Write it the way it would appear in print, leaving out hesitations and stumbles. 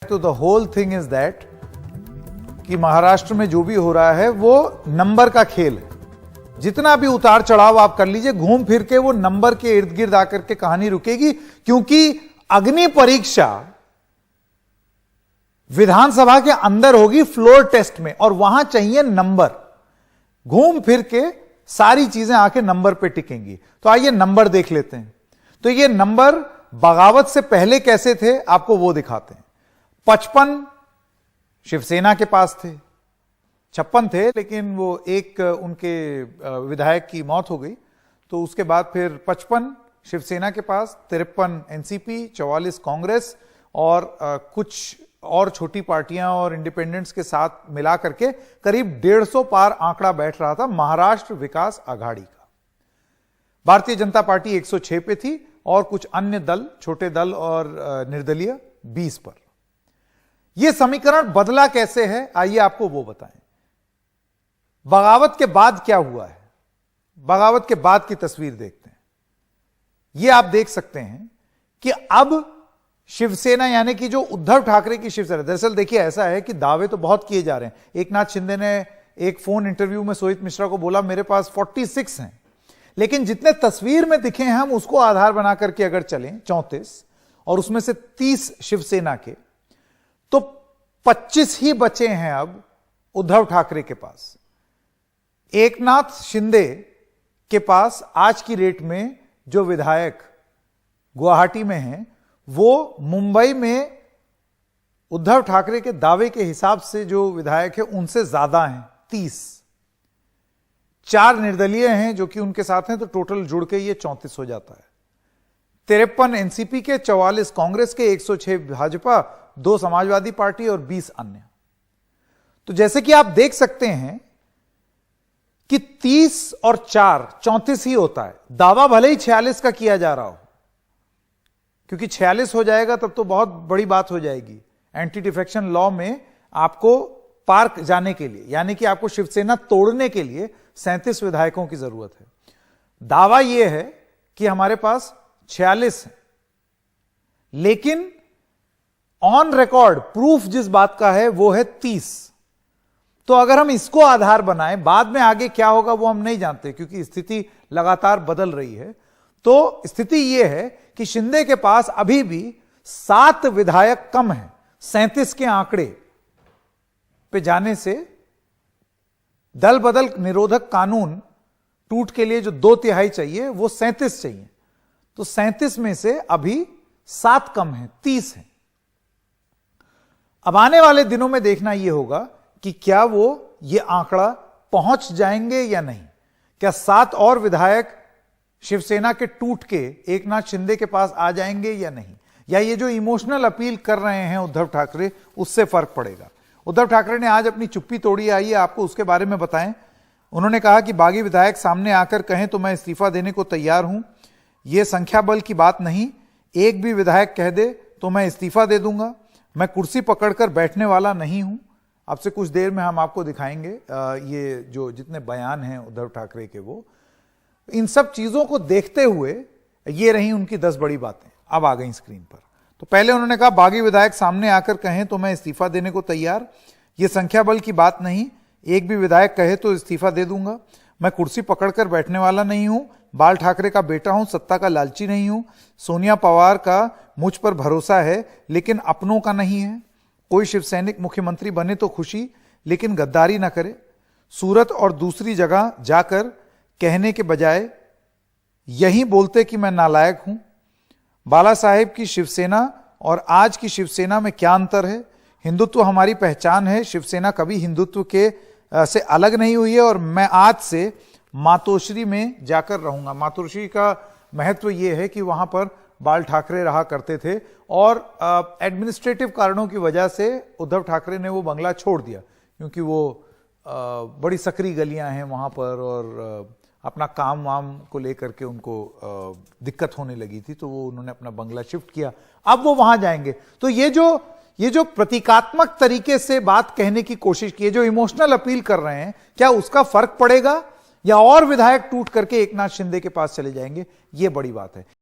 तो the whole thing is that कि महाराष्ट्र में जो भी हो रहा है वो नंबर का खेल है। जितना भी उतार चढ़ाव आप कर लीजिए, घूम फिर के वो नंबर के इर्द गिर्द आकर के कहानी रुकेगी, क्योंकि अग्नि परीक्षा विधानसभा के अंदर होगी फ्लोर टेस्ट में, और वहां चाहिए नंबर। घूम फिर के सारी चीजें आके नंबर पे टिकेंगी। तो आइए नंबर देख लेते हैं। तो ये नंबर बगावत से पहले कैसे थे आपको वो दिखाते हैं। 55 शिवसेना के पास थे, 56 थे, लेकिन वो एक उनके विधायक की मौत हो गई, तो उसके बाद फिर 55 शिवसेना के पास, 53 एनसीपी, 44 कांग्रेस और कुछ और छोटी पार्टियां और इंडिपेंडेंट्स के साथ मिला करके करीब 150 पार आंकड़ा बैठ रहा था महाराष्ट्र विकास आघाड़ी का। भारतीय जनता पार्टी 106 पे थी और कुछ अन्य दल, छोटे दल और निर्दलीय 20 पर। यह समीकरण बदला कैसे है आइए आपको वो बताएं। बगावत के बाद क्या हुआ है, बगावत के बाद की तस्वीर देखते हैं। यह आप देख सकते हैं कि अब शिवसेना यानी कि जो उद्धव ठाकरे की शिवसेना, दरअसल देखिए ऐसा है कि दावे तो बहुत किए जा रहे हैं। एकनाथ शिंदे ने एक फोन इंटरव्यू में सोहित मिश्रा को बोला मेरे पास 46 हैं, लेकिन जितने तस्वीर में दिखे हैं हम उसको आधार बना करके अगर चलें 34 और उसमें से 30 शिवसेना के, तो 25 ही बचे हैं अब उद्धव ठाकरे के पास। एकनाथ शिंदे के पास आज की रेट में जो विधायक गुवाहाटी में हैं वो मुंबई में उद्धव ठाकरे के दावे के हिसाब से जो विधायक है उनसे ज्यादा हैं, 30। 4 निर्दलीय हैं जो कि उनके साथ हैं, तो टोटल जुड़ के ये 34 हो जाता है। 53 एनसीपी के, 44 कांग्रेस के, 106 भाजपा, 2 समाजवादी पार्टी और 20 अन्य। तो जैसे कि आप देख सकते हैं कि 30 और 4 34 ही होता है। दावा भले ही 46 का किया जा रहा हो, क्योंकि 46 हो जाएगा तब तो बहुत बड़ी बात हो जाएगी एंटी डिफेक्शन लॉ में। आपको पार्क जाने के लिए यानी कि आपको शिवसेना तोड़ने के लिए 37 विधायकों की जरूरत है। दावा यह है कि हमारे पास 46 है, लेकिन ऑन रिकॉर्ड प्रूफ जिस बात का है वो है 30। तो अगर हम इसको आधार बनाएं, बाद में आगे क्या होगा वो हम नहीं जानते, क्योंकि स्थिति लगातार बदल रही है। तो स्थिति यह है कि शिंदे के पास अभी भी 7 विधायक कम हैं। 37 के आंकड़े पे जाने से दल बदल निरोधक कानून टूट के लिए जो 2/3 चाहिए वो 37 चाहिए। तो 37 में से अभी 7 कम हैं, 30 हैं। अब आने वाले दिनों में देखना यह होगा कि क्या वो ये आंकड़ा पहुंच जाएंगे या नहीं। क्या 7 और विधायक शिवसेना के टूट के एकनाथ शिंदे के पास आ जाएंगे या नहीं, या ये जो इमोशनल अपील कर रहे हैं उद्धव ठाकरे उससे फर्क पड़ेगा। उद्धव ठाकरे ने आज अपनी चुप्पी तोड़ी, आइए आपको उसके बारे में बताएं। उन्होंने कहा कि बागी विधायक सामने आकर कहें तो मैं इस्तीफा देने को तैयार हूं। यह संख्या बल की बात नहीं, एक भी विधायक कह दे तो मैं इस्तीफा दे दूंगा। मैं कुर्सी पकड़कर बैठने वाला नहीं हूं। अब से कुछ देर में हम आपको दिखाएंगे ये जो जितने बयान हैं उद्धव ठाकरे के, वो इन सब चीजों को देखते हुए ये रही उनकी 10 बड़ी बातें। अब आ गई स्क्रीन पर। तो पहले उन्होंने कहा बागी विधायक सामने आकर कहें तो मैं इस्तीफा देने को तैयार। ये संख्या बल की बात नहीं, एक भी विधायक कहे तो इस्तीफा दे दूंगा। मैं कुर्सी पकड़कर बैठने वाला नहीं हूं। बाल ठाकरे का बेटा हूं, सत्ता का लालची नहीं हूं। सोनिया पवार का मुझ पर भरोसा है लेकिन अपनों का नहीं है। कोई शिवसैनिक मुख्यमंत्री बने तो खुशी, लेकिन गद्दारी ना करे। सूरत और दूसरी जगह जाकर कहने के बजाय यही बोलते कि मैं नालायक हूं। बाला साहेब की शिवसेना और आज की शिवसेना में क्या अंतर है। हिंदुत्व हमारी पहचान है, शिवसेना कभी हिंदुत्व के से अलग नहीं हुई है और मैं आज से मातोश्री में जाकर रहूंगा। मातोश्री का महत्व यह है कि वहां पर बाल ठाकरे रहा करते थे और एडमिनिस्ट्रेटिव कारणों की वजह से उद्धव ठाकरे ने वो बंगला छोड़ दिया, क्योंकि वो बड़ी सकरी गलियां हैं वहां पर और अपना काम वाम को लेकर के उनको दिक्कत होने लगी थी, तो वो उन्होंने अपना बंगला शिफ्ट किया। अब वो वहां जाएंगे। तो ये जो प्रतीकात्मक तरीके से बात कहने की कोशिश की है, जो इमोशनल अपील कर रहे हैं, क्या उसका फर्क पड़ेगा या और विधायक टूट करके एकनाथ शिंदे के पास चले जाएंगे? ये बड़ी बात है।